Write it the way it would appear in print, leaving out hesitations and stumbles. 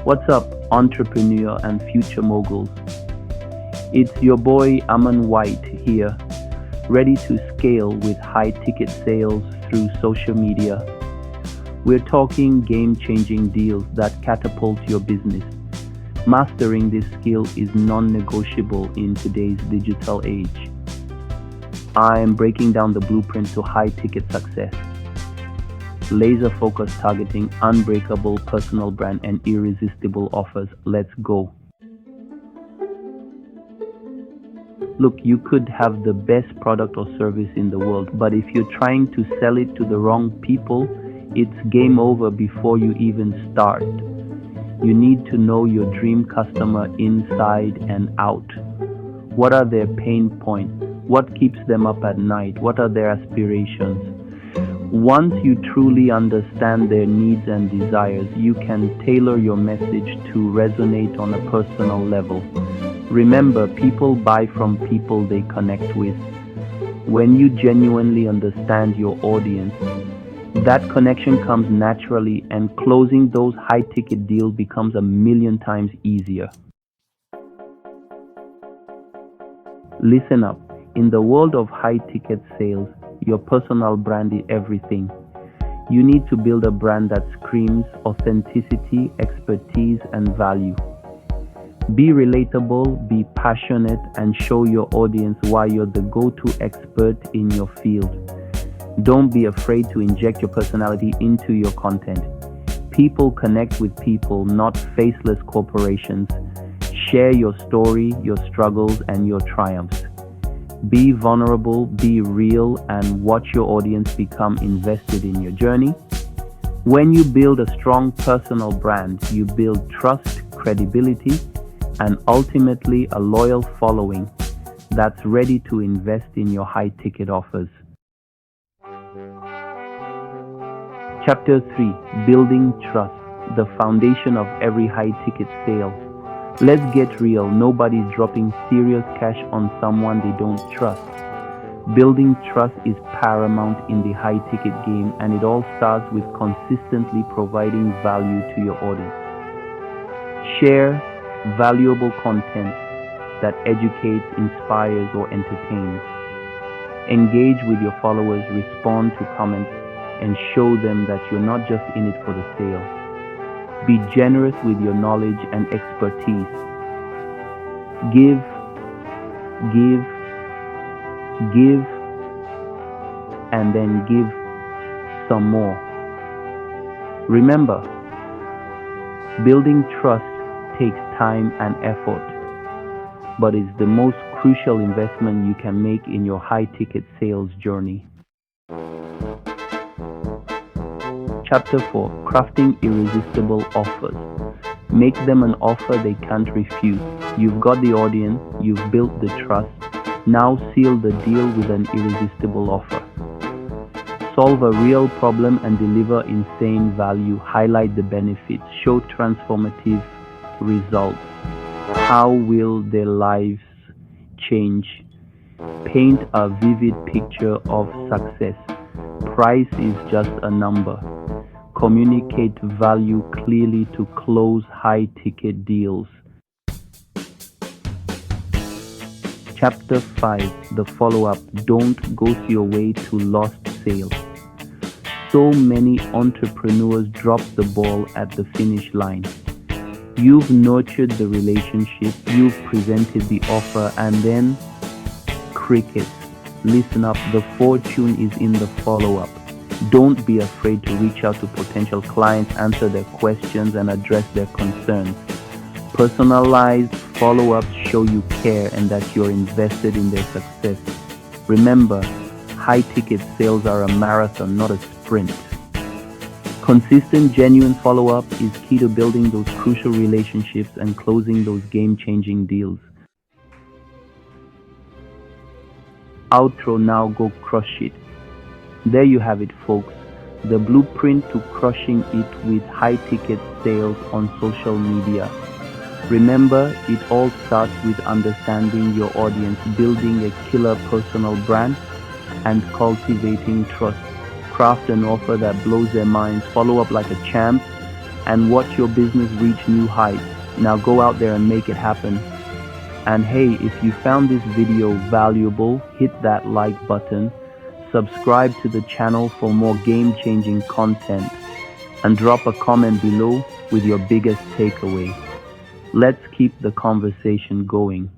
What's up, entrepreneur and future moguls? It's your boy Amon White here, ready to scale with high ticket sales through social media. We're talking game changing deals that catapult your business. Mastering this skill is non negotiable in today's digital age. I'm breaking down the blueprint to high ticket success. Laser focused targeting, unbreakable personal brand, and irresistible offers. Let's go. Look, you could have the best product or service in the world, but if you're trying to sell it to the wrong people, it's game over before you even start. You need to know your dream customer inside and out. What are their pain points? What keeps them up at night? What are their aspirations? Once you truly understand their needs and desires, you can tailor your message to resonate on a personal level. Remember, people buy from people they connect with. When you genuinely understand your audience, that connection comes naturally, and closing those high-ticket deals becomes a million times easier. Listen up. In the world of high-ticket sales, your personal brand is everything. You need to build a brand that screams authenticity, expertise, and value. Be relatable, be passionate, and show your audience why you're the go-to expert in your field. Don't be afraid to inject your personality into your content. People connect with people, not faceless corporations. Share your story, your struggles, and your triumphs. Be vulnerable, be real, and watch your audience become invested in your journey. When you build a strong personal brand, you build trust, credibility, and ultimately a loyal following that's ready to invest in your high-ticket offers. Chapter 3. Building Trust, the foundation of every high-ticket sale. Let's get real. Nobody's dropping serious cash on someone they don't trust. Building trust is paramount in the high-ticket game, and it all starts with consistently providing value to your audience. Share valuable content that educates, inspires, or entertains. Engage with your followers, respond to comments, and show them that you're not just in it for the sale. Be generous with your knowledge and expertise. Give, and then give some more. Remember, building trust takes time and effort, but is the most crucial investment you can make in your high-ticket sales journey. Chapter 4. Crafting irresistible offers. Make them an offer they can't refuse. You've got the audience, you've built the trust. Now seal the deal with an irresistible offer. Solve a real problem and deliver insane value. Highlight the benefits. Show transformative results. How will their lives change? Paint a vivid picture of success. Price is just a number. Communicate value clearly to close high-ticket deals. Chapter 5. The follow-up. Don't ghost your way to lost sales. So many entrepreneurs drop the ball at the finish line. You've nurtured the relationship, you've presented the offer, and then crickets. Listen up, the fortune is in the follow-up. Don't be afraid to reach out to potential clients, answer their questions, and address their concerns. Personalized follow-ups show you care and that you're invested in their success. Remember, high-ticket sales are a marathon, not a sprint. Consistent, genuine follow-up is key to building those crucial relationships and closing those game-changing deals. Outro. Now go crush it. There you have it, folks. The blueprint to crushing it with high-ticket sales on social media. Remember, it all starts with understanding your audience, building a killer personal brand, and cultivating trust. Craft an offer that blows their minds, follow up like a champ, and watch your business reach new heights. Now go out there and make it happen. And hey, if you found this video valuable, hit that like button, subscribe to the channel for more game-changing content, and drop a comment below with your biggest takeaway. Let's keep the conversation going.